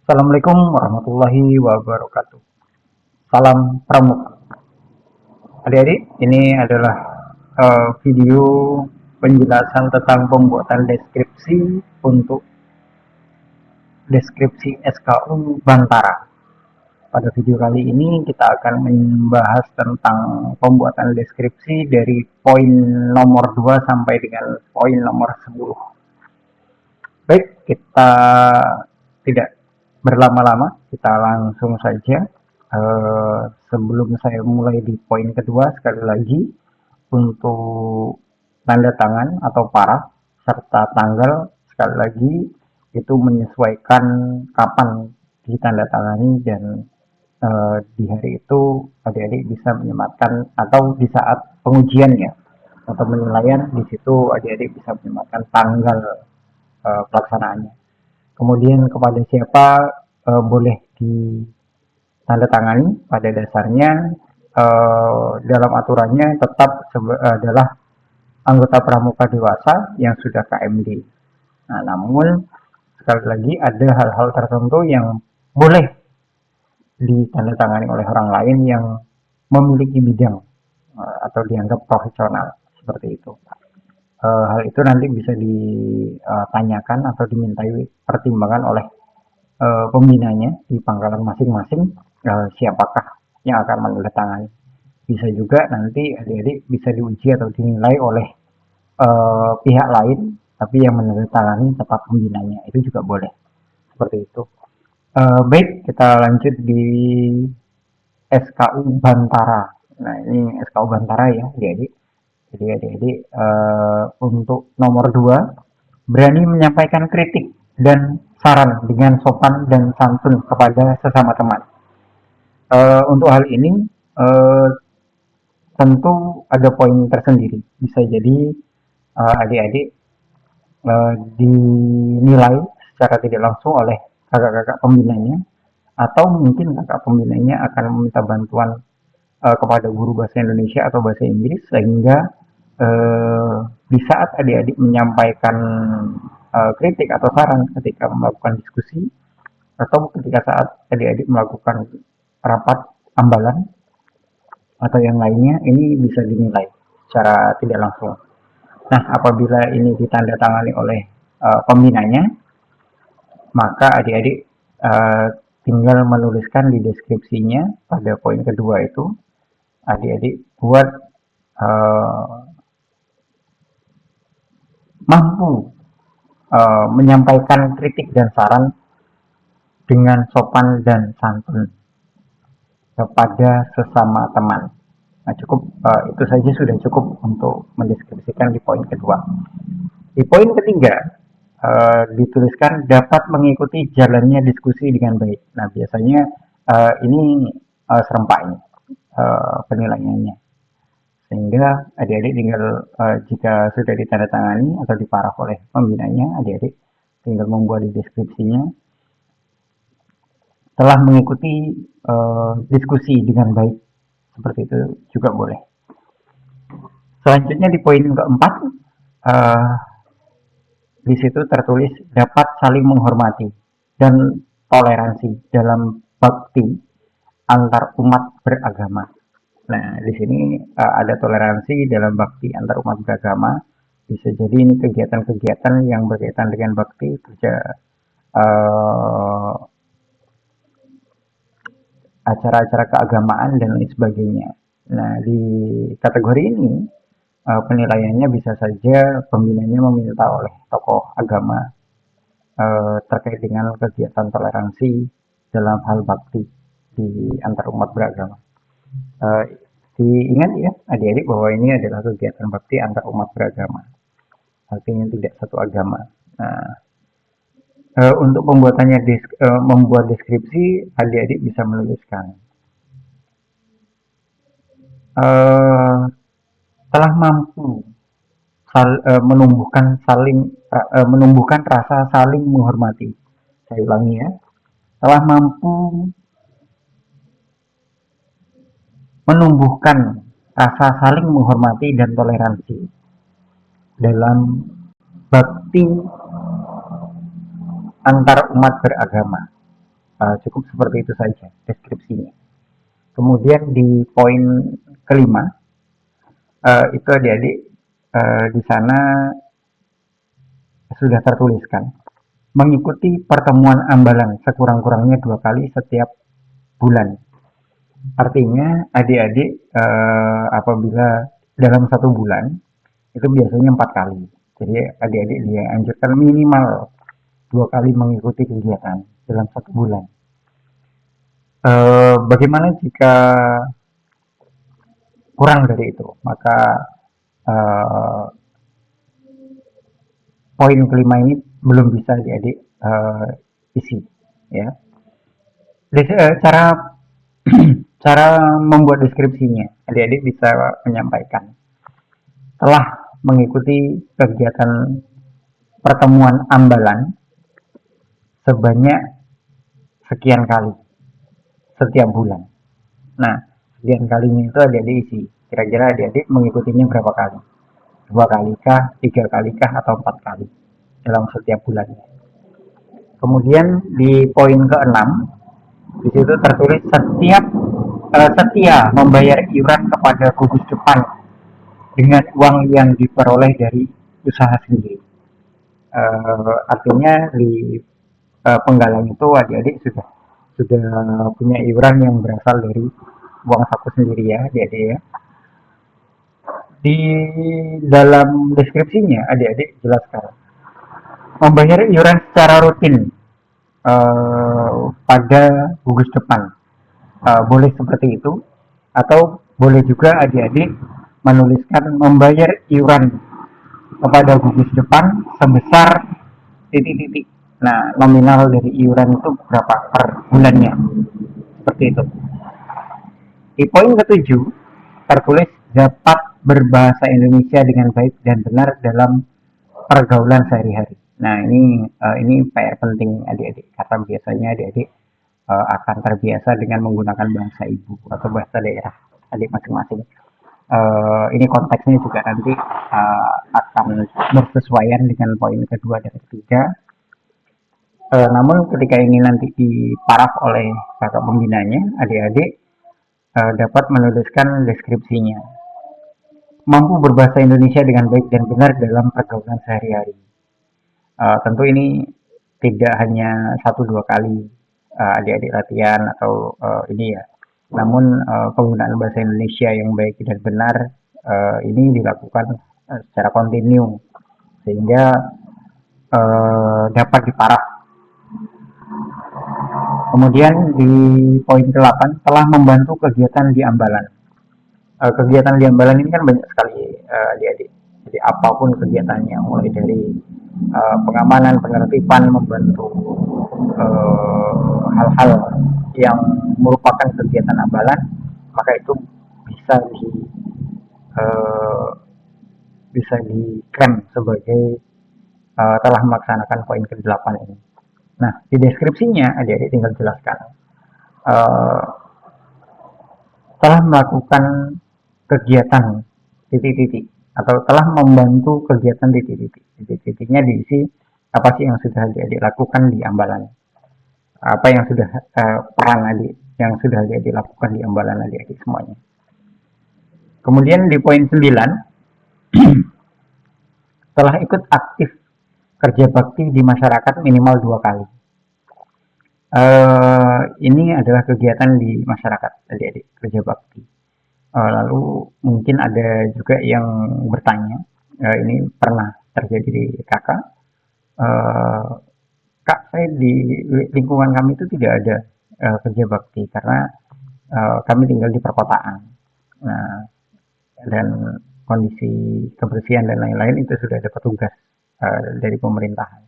Assalamualaikum warahmatullahi wabarakatuh. Salam pramuka. Adik-adik, ini adalah video penjelasan tentang pembuatan deskripsi untuk deskripsi SKU Bantara. Pada video kali ini kita akan membahas tentang pembuatan deskripsi dari poin nomor 2 sampai dengan poin nomor 10. Baik, kita tidak berlama-lama, kita langsung saja. Sebelum saya mulai di poin kedua, sekali lagi untuk tanda tangan atau paraf serta tanggal, sekali lagi itu menyesuaikan kapan ditandatangani dan di hari itu adik-adik bisa menyematkan atau di saat pengujiannya atau penilaian, di situ adik-adik bisa menyematkan tanggal pelaksanaannya. Kemudian kepada siapa boleh ditandatangani, pada dasarnya dalam aturannya tetap adalah anggota pramuka dewasa yang sudah KMD. Nah, namun sekali lagi ada hal-hal tertentu yang boleh ditandatangani oleh orang lain yang memiliki bidang atau dianggap profesional seperti itu. Hal itu nanti bisa ditanyakan atau dimintai pertimbangan oleh pembinanya di pangkalan masing-masing, siapakah yang akan menandatangani. Bisa juga nanti adik-adik bisa diuji atau dinilai oleh pihak lain, tapi yang menandatangani tetap pembinanya, itu juga boleh seperti itu. Baik, kita lanjut di SKU Bantara. Nah, ini SKU Bantara ya, adik-adik. Jadi adik-adik untuk nomor 2, berani menyampaikan kritik dan saran dengan sopan dan santun kepada sesama teman. Untuk hal ini tentu ada poin tersendiri. Bisa jadi adik-adik dinilai secara tidak langsung oleh kakak-kakak pembinanya, atau mungkin kakak pembinanya akan meminta bantuan kepada guru bahasa Indonesia atau bahasa Inggris, sehingga di saat adik-adik menyampaikan kritik atau saran ketika melakukan diskusi atau ketika saat adik-adik melakukan rapat ambalan atau yang lainnya, ini bisa dinilai secara tidak langsung. Nah, apabila ini ditandatangani oleh pembinanya, maka adik-adik tinggal menuliskan di deskripsinya pada poin kedua itu, adik-adik buat mampu menyampaikan kritik dan saran dengan sopan dan santun kepada sesama teman. Nah, cukup itu saja sudah cukup untuk mendeskripsikan di poin kedua. Di poin ketiga dituliskan dapat mengikuti jalannya diskusi dengan baik. Nah, biasanya ini serempak ini penilaiannya, sehingga adik-adik tinggal jika sudah ditandatangani atau diparaf oleh pembinanya, adik-adik tinggal membuat di deskripsinya telah mengikuti diskusi dengan baik, seperti itu juga boleh. Selanjutnya di poin keempat, di situ tertulis dapat saling menghormati dan toleransi dalam bakti antar umat beragama. Nah, di sini ada toleransi dalam bakti antar umat beragama. Bisa jadi ini kegiatan-kegiatan yang berkaitan dengan bakti, acara-acara keagamaan dan lain sebagainya. Nah, di kategori ini penilaiannya bisa saja pembinanya meminta oleh tokoh agama terkait dengan kegiatan toleransi dalam hal bakti di antar umat beragama. Diingat ya adik-adik bahwa ini adalah kegiatan bakti antar umat beragama, artinya tidak satu agama. Nah, untuk pembuatannya membuat deskripsi, adik-adik bisa menuliskan telah mampu menumbuhkan rasa saling menghormati. Saya ulangi ya, telah mampu menumbuhkan rasa saling menghormati dan toleransi dalam bakti antar umat beragama. Cukup seperti itu saja deskripsinya. Kemudian di poin kelima, itu adik-adik di sana sudah tertuliskan mengikuti pertemuan ambalan sekurang-kurangnya 2 kali setiap bulan. Artinya adik-adik apabila dalam 1 bulan itu biasanya 4 kali. Jadi adik-adik dia anjurkan minimal 2 kali mengikuti kegiatan dalam 1 bulan. Bagaimana jika kurang dari itu? Maka eh, poin kelima ini belum bisa adik-adik isi. Ya, cara cara membuat deskripsinya, adik-adik bisa menyampaikan telah mengikuti kegiatan pertemuan ambalan sebanyak sekian kali setiap bulan. Nah, sekian kalinya itu adik-adik isi. Kira-kira adik-adik mengikutinya berapa kali? 2 kali kah, 3 kali kah, atau 4 kali dalam setiap bulannya. Kemudian di poin ke-6, di situ tertulis setia membayar iuran kepada gugus depan dengan uang yang diperoleh dari usaha sendiri. Artinya di penggalang itu adik-adik sudah punya iuran yang berasal dari uang saku sendiri ya adik-adik ya. Di dalam deskripsinya adik-adik jelaskan membayar iuran secara rutin pada gugus depan. Boleh seperti itu atau boleh juga adik-adik menuliskan membayar iuran kepada gugus depan sebesar titik-titik. Nah, nominal dari iuran itu berapa per bulannya? Seperti itu. Di poin ke-7 tertulis dapat berbahasa Indonesia dengan baik dan benar dalam pergaulan sehari-hari. Nah, ini PR penting adik-adik karena biasanya adik-adik akan terbiasa dengan menggunakan bahasa ibu atau bahasa daerah adik masing-masing. Ini konteksnya juga nanti akan bersesuaian dengan poin kedua dan ketiga. Namun ketika ini nanti diparaf oleh kakak pembinanya, adik-adik dapat menuliskan deskripsinya. Mampu berbahasa Indonesia dengan baik dan benar dalam pergaulan sehari-hari. Tentu ini tidak hanya 1-2 kali adik-adik latihan atau ini ya. Namun penggunaan bahasa Indonesia yang baik dan benar ini dilakukan secara kontinu sehingga dapat diparaf. Kemudian di poin ke-8 telah membantu kegiatan di Ambalan. Kegiatan di Ambalan ini kan banyak sekali adik-adik. Jadi apapun kegiatannya, mulai dari pengamanan, penertiban, membantu hal-hal yang merupakan kegiatan Ambalan, maka itu bisa bisa diklaim sebagai telah melaksanakan poin ke-8 ini. Nah, di deskripsinya adik-adik tinggal jelaskan telah melakukan kegiatan titik-titik atau telah membantu kegiatan titik-titik. Titik-titiknya diisi apa sih yang sudah adik-adik lakukan di Ambalan, apa yang sudah peran adik yang sudah adik-adik lakukan di Ambalan adik-adik semuanya. Kemudian di poin 9 telah ikut aktif kerja bakti di masyarakat minimal 2 kali. Ini adalah kegiatan di masyarakat adik-adik kerja bakti. Lalu mungkin ada juga yang bertanya, ini pernah terjadi di kakak, kak saya di lingkungan kami itu tidak ada kerja bakti karena kami tinggal di perkotaan. Nah, dan kondisi kebersihan dan lain-lain itu sudah ada petugas dari pemerintahan.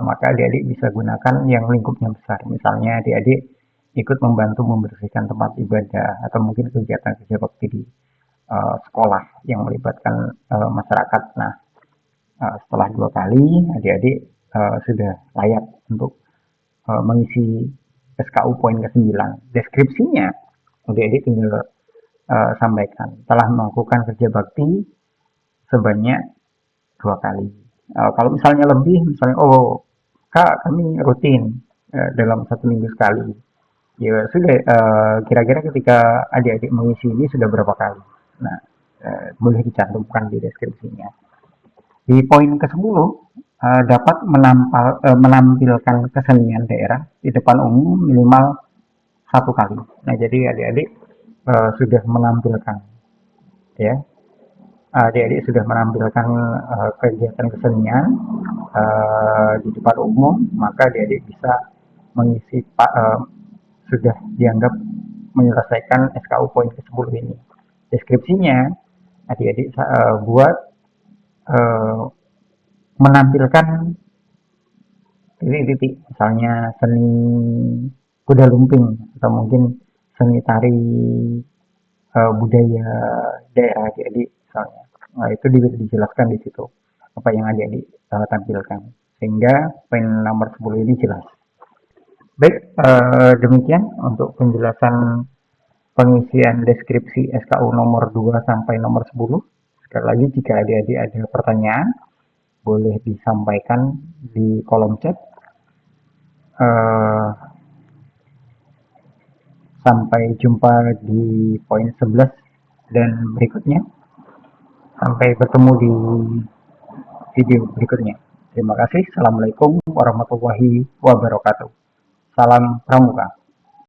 Maka adik-adik bisa gunakan yang lingkupnya besar. Misalnya adik-adik ikut membantu membersihkan tempat ibadah atau mungkin kegiatan kerja bakti di sekolah yang melibatkan masyarakat. Nah, setelah 2 kali adik-adik sudah layak untuk mengisi SKU poin ke-9. Deskripsinya adik-adik tinggal sampaikan telah melakukan kerja bakti sebanyak 2 kali. Kalau misalnya lebih, misalnya kak kami rutin dalam 1 minggu sekali. Ya sudah, kira-kira ketika adik-adik mengisi ini sudah berapa kali. Nah, boleh dicantumkan di deskripsinya. Di poin ke-10, dapat menampilkan kesenian daerah di depan umum minimal 1 kali. Nah, jadi adik-adik sudah menampilkan, ya, adik-adik sudah menampilkan kegiatan kesenian di depan umum, maka adik-adik bisa mengisi sudah dianggap menyelesaikan SKU poin ke-10 ini. Deskripsinya adik-adik buat menampilkan titik-titik, misalnya seni kuda lumping atau mungkin seni tari budaya daerah adik-adik misalnya. Nah, itu dijelaskan di situ apa yang adik-adik tampilkan, sehingga poin nomor 10 ini jelas. Baik, demikian untuk penjelasan pengisian deskripsi SKU nomor 2 sampai nomor 10. Sekali lagi, jika adik-adik ada pertanyaan, boleh disampaikan di kolom chat. Sampai jumpa di poin 11 dan berikutnya. Sampai bertemu di video berikutnya. Terima kasih. Assalamualaikum warahmatullahi wabarakatuh. Salam Pramuka.